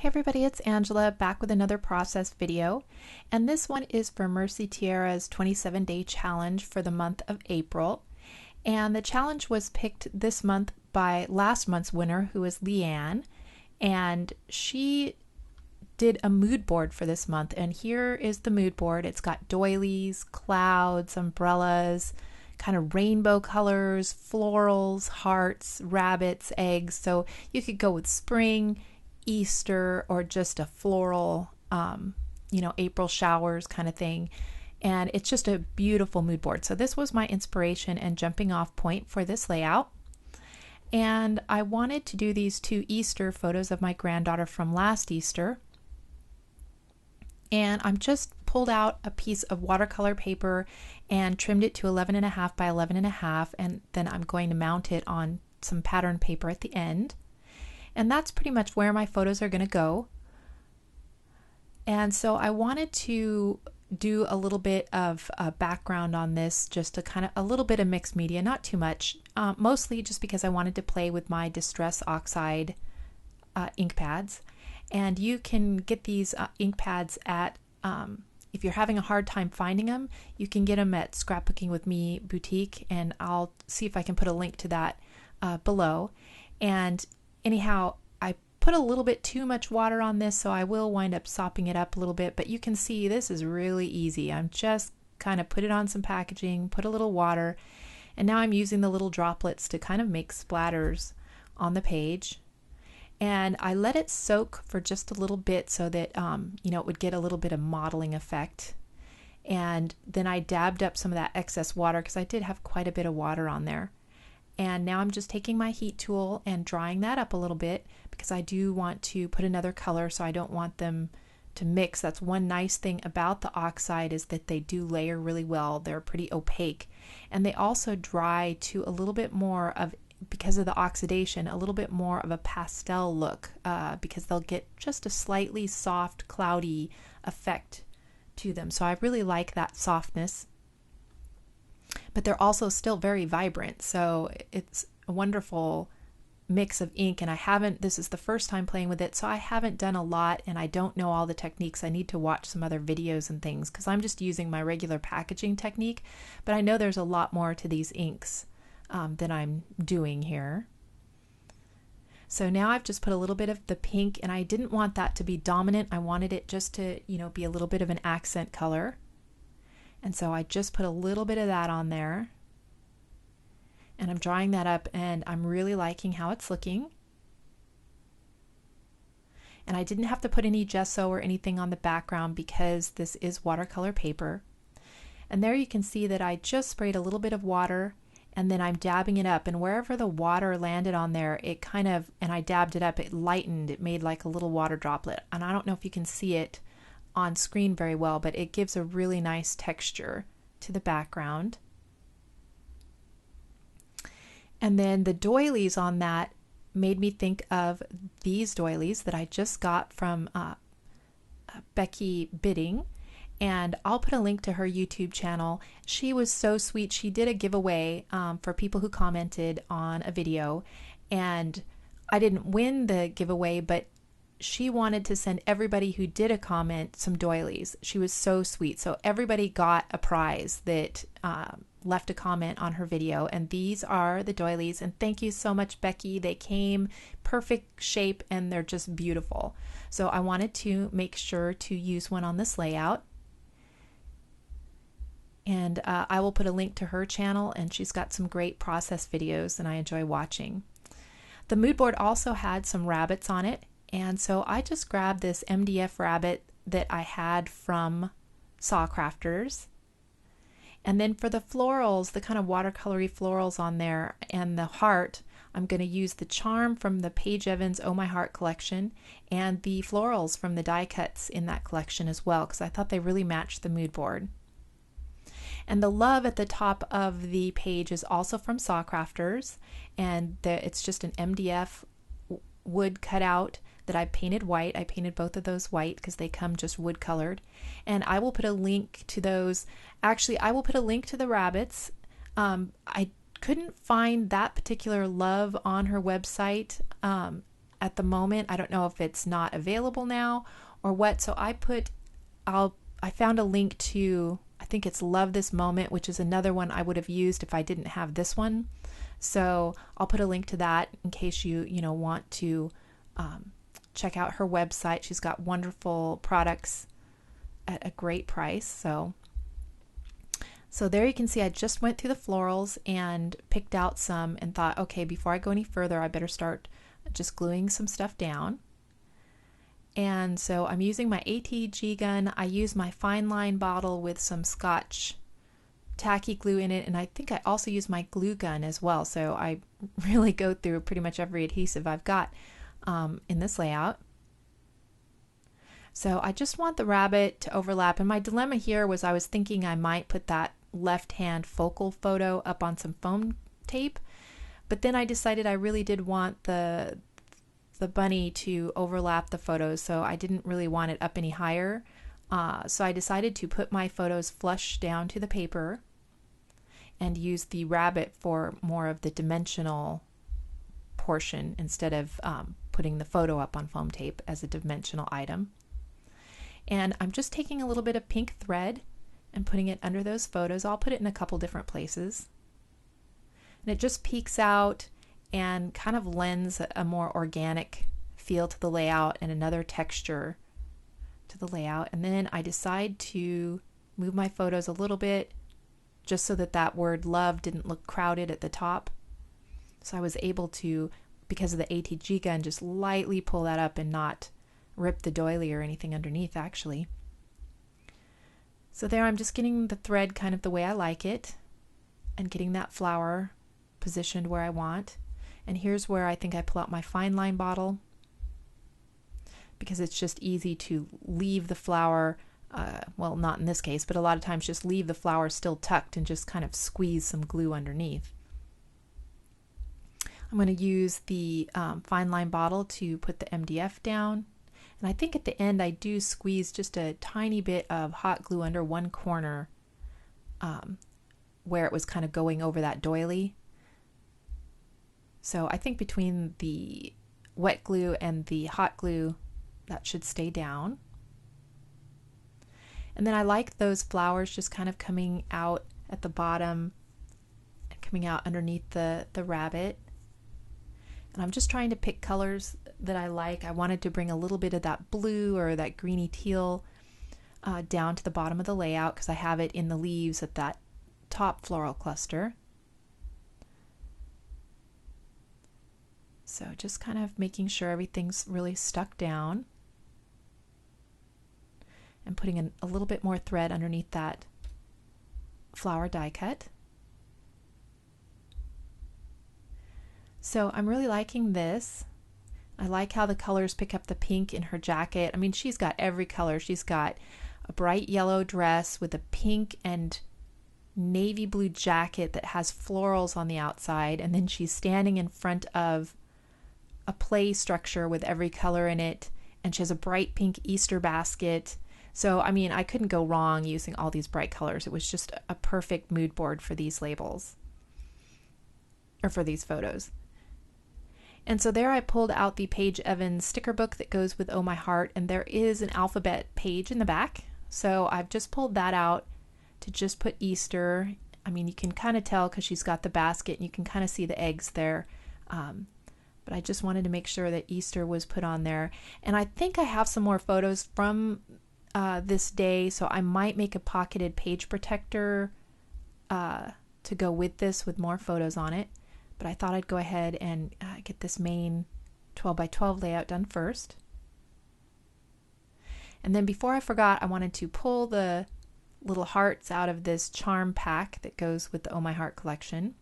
Hey everybody, it's Angela back with another process video, and this one is for Mercy Tiara's 27-day challenge for the month of April. And the challenge was picked this month by last month's winner, who is Leanne, and she did a mood board for this month. And here is the mood board. It's got doilies, clouds, umbrellas, kind of rainbow colors, florals, hearts, rabbits, eggs. So you could go with spring, Easter, or just a floral, April showers kind of thing. And it's just a beautiful mood board. So this was my inspiration and jumping off point for this layout. And I wanted to do these two Easter photos of my granddaughter from last Easter. And I'm just pulled out a piece of watercolor paper and trimmed it to 11.5 by 11.5, and then I'm going to mount it on some pattern paper at the end. And that's pretty much where my photos are going to go. And so I wanted to do a little bit of background on this, just a little bit of mixed media, not too much, mostly just because I wanted to play with my Distress Oxide ink pads. And you can get these ink pads at, if you're having a hard time finding them, you can get them at Scrapbooking with Me Boutique, and I'll see if I can put a link to that below. And anyhow, I put a little bit too much water on this, so I will wind up sopping it up a little bit, but you can see this is really easy. I'm just kind of put it on some packaging, put a little water, and now I'm using the little droplets to kind of make splatters on the page. And I let it soak for just a little bit so that it would get a little bit of modeling effect. And then I dabbed up some of that excess water because I did have quite a bit of water on there. And now I'm just taking my heat tool and drying that up a little bit because I do want to put another color, so I don't want them to mix. That's one nice thing about the oxide, is that they do layer really well. They're pretty opaque, and they also dry to a little bit more of, because of the oxidation, a little bit more of a pastel look, because they'll get just a slightly soft, cloudy effect to them. So I really like that softness. But they're also still very vibrant, so it's a wonderful mix of ink. And this is the first time playing with it, so I haven't done a lot, and I don't know all the techniques. I need to watch some other videos and things because I'm just using my regular packaging technique, but I know there's a lot more to these inks than I'm doing here. So now I've just put a little bit of the pink, and I didn't want that to be dominant. I wanted it just to, be a little bit of an accent color. And so I just put a little bit of that on there, and I'm drying that up, and I'm really liking how it's looking. And I didn't have to put any gesso or anything on the background because this is watercolor paper. And there you can see that I just sprayed a little bit of water, and then I'm dabbing it up, and wherever the water landed on there, and I dabbed it up, it lightened, it made like a little water droplet. And I don't know if you can see it on screen very well, but it gives a really nice texture to the background. And then the doilies on that made me think of these doilies that I just got from Becky Bittings, and I'll put a link to her YouTube channel. She was so sweet. She did a giveaway for people who commented on a video, and I didn't win the giveaway, but she wanted to send everybody who did a comment some doilies. She was so sweet. So everybody got a prize that left a comment on her video, and these are the doilies. And thank you so much, Becky. They came perfect shape, and they're just beautiful. So I wanted to make sure to use one on this layout. And I will put a link to her channel, and she's got some great process videos, and I enjoy watching. The mood board also had some rabbits on it. And so I just grabbed this MDF rabbit that I had from SaCrafters. And then for the florals, the kind of watercolory florals on there and the heart, I'm going to use the charm from the Paige Evans Oh My Heart collection and the florals from the die cuts in that collection as well, because I thought they really matched the mood board. And the love at the top of the page is also from SaCrafters, and it's just an MDF wood cutout that I painted white. I painted both of those white because they come just wood colored. And I will put a link to those. Actually, I will put a link to the rabbits. I couldn't find that particular love on her website at the moment. I don't know if it's not available now or what. So I found a link to, I think it's Love This Moment, which is another one I would have used if I didn't have this one. So I'll put a link to that in case you want to check out her website. She's got wonderful products at a great price. So there you can see I just went through the florals and picked out some and thought, okay, before I go any further, I better start just gluing some stuff down. And so I'm using my ATG gun. I use my fine line bottle with some Scotch tacky glue in it, and I think I also use my glue gun as well. So I really go through pretty much every adhesive I've got in this layout. So I just want the rabbit to overlap, and my dilemma here was I was thinking I might put that left hand focal photo up on some foam tape, but then I decided I really did want the bunny to overlap the photos, so I didn't really want it up any higher. So I decided to put my photos flush down to the paper and use the rabbit for more of the dimensional portion instead of putting the photo up on foam tape as a dimensional item. And I'm just taking a little bit of pink thread and putting it under those photos. I'll put it in a couple different places. And it just peeks out and kind of lends a more organic feel to the layout and another texture to the layout. And then I decide to move my photos a little bit just so that that word love didn't look crowded at the top. So I was able to, because of the ATG gun, just lightly pull that up and not rip the doily or anything underneath actually. So there I'm just getting the thread kind of the way I like it and getting that flower positioned where I want. And here's where I think I pull out my fine line bottle, because it's just easy to leave the flower, well, not in this case, but a lot of times just leave the flower still tucked and just kind of squeeze some glue underneath. I'm going to use the fine line bottle to put the MDF down. And I think at the end I do squeeze just a tiny bit of hot glue under one corner where it was kind of going over that doily. So I think between the wet glue and the hot glue, that should stay down. And then I like those flowers just kind of coming out at the bottom and coming out underneath the rabbit. And I'm just trying to pick colors that I like. I wanted to bring a little bit of that blue or that greeny teal down to the bottom of the layout because I have it in the leaves at that top floral cluster. So just kind of making sure everything's really stuck down and putting a little bit more thread underneath that flower die cut. So I'm really liking this. I like how the colors pick up the pink in her jacket. I mean, she's got every color. She's got a bright yellow dress with a pink and navy blue jacket that has florals on the outside, and then she's standing in front of a play structure with every color in it, and she has a bright pink Easter basket. So I mean, I couldn't go wrong using all these bright colors. It was just a perfect mood board for these labels, or for these photos. And so there I pulled out the Paige Evans sticker book that goes with Oh My Heart, and there is an alphabet page in the back. So I've just pulled that out to just put Easter. I mean, you can kind of tell because she's got the basket and you can kind of see the eggs there. But I just wanted to make sure that Easter was put on there. And I think I have some more photos from this day, so I might make a pocketed page protector to go with this with more photos on it. But I thought I'd go ahead and get this main 12 by 12 layout done first. And then before I forgot, I wanted to pull the little hearts out of this charm pack that goes with the Oh My Heart collection.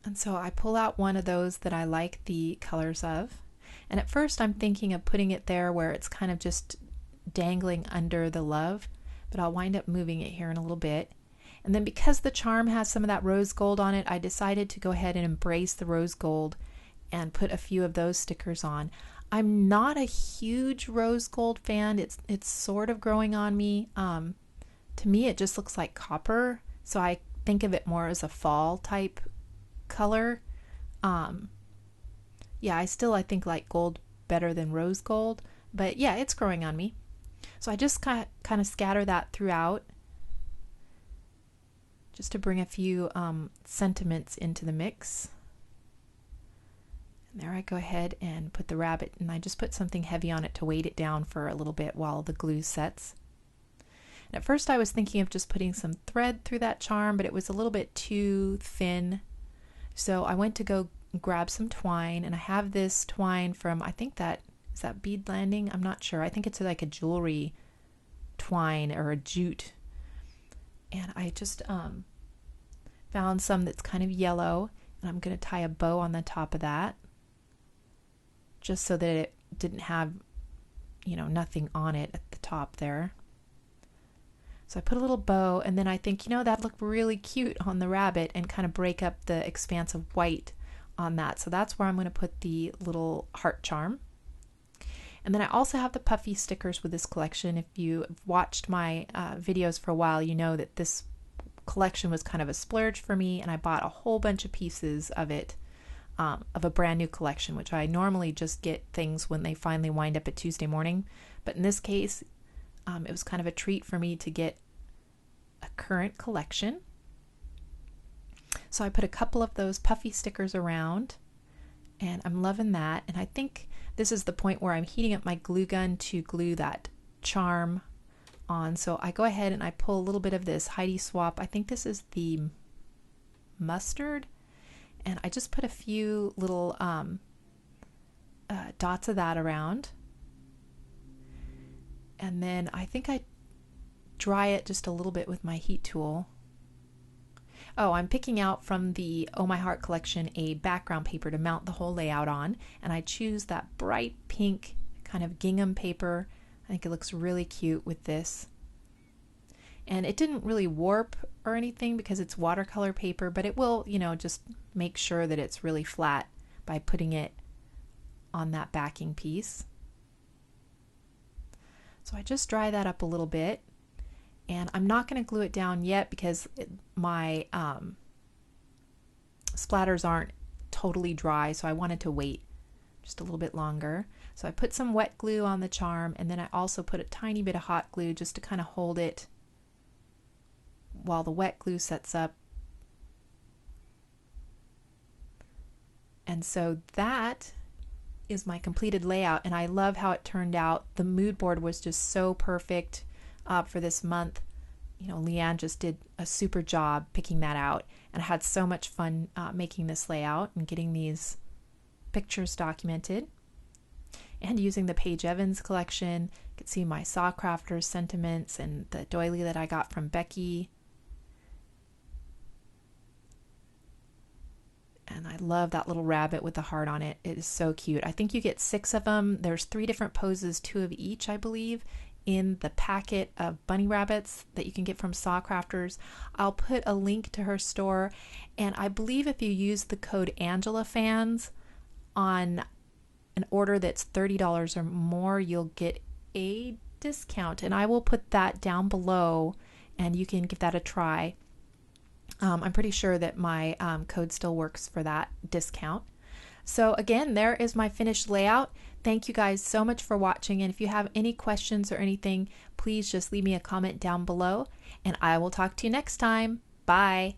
And so I pull out one of those that I like the colors of. And at first I'm thinking of putting it there where it's kind of just dangling under the love, but I'll wind up moving it here in a little bit. And then because the charm has some of that rose gold on it, I decided to go ahead and embrace the rose gold and put a few of those stickers on. I'm not a huge rose gold fan. It's sort of growing on me. To me it just looks like copper, so I think of it more as a fall type color. Yeah, I think like gold better than rose gold, but yeah, it's growing on me. So I just kind of scatter that throughout just to bring a few sentiments into the mix. And there I go ahead and put the rabbit, and I just put something heavy on it to weight it down for a little bit while the glue sets. And at first I was thinking of just putting some thread through that charm, but it was a little bit too thin. So I went to go grab some twine, and I have this twine from, I think that, is that Bead Landing? I'm not sure. I think it's like a jewelry twine or a jute. And I just found some that's kind of yellow, and I'm going to tie a bow on the top of that just so that it didn't have, nothing on it at the top there. So I put a little bow, and then I think, that'd look really cute on the rabbit and kind of break up the expanse of white on that. So that's where I'm going to put the little heart charm. And then I also have the puffy stickers with this collection. If you've watched my videos for a while, you know that this collection was kind of a splurge for me, and I bought a whole bunch of pieces of it, of a brand new collection, which I normally just get things when they finally wind up at Tuesday morning. But in this case, it was kind of a treat for me to get a current collection. So I put a couple of those puffy stickers around, and I'm loving that. And I think this is the point where I'm heating up my glue gun to glue that charm on. So I go ahead and I pull a little bit of this Heidi Swap. I think this is the mustard, and I just put a few little dots of that around. And then I think I dry it just a little bit with my heat tool. Oh, I'm picking out from the Oh My Heart collection a background paper to mount the whole layout on, and I choose that bright pink kind of gingham paper. I think it looks really cute with this. And it didn't really warp or anything because it's watercolor paper, but it will, just make sure that it's really flat by putting it on that backing piece. So I just dry that up a little bit, and I'm not going to glue it down yet because my splatters aren't totally dry, so I wanted to wait just a little bit longer. So I put some wet glue on the charm, and then I also put a tiny bit of hot glue just to kind of hold it while the wet glue sets up. And so that is my completed layout, and I love how it turned out. The mood board was just so perfect for this month. Leanne just did a super job picking that out, and I had so much fun making this layout and getting these pictures documented. And using the Paige Evans collection, you can see my SaCrafters sentiments and the doily that I got from Becky. And I love that little rabbit with the heart on it. It is so cute. I think you get 6 of them. There's 3 different poses, 2 of each, I believe, in the packet of bunny rabbits that you can get from SaCrafters. I'll put a link to her store, and I believe if you use the code AngelaFans on an order that's $30 or more, you'll get a discount, and I will put that down below and you can give that a try. I'm pretty sure that my code still works for that discount. So again, there is my finished layout. Thank you guys so much for watching, and if you have any questions or anything, please just leave me a comment down below, and I will talk to you next time. Bye!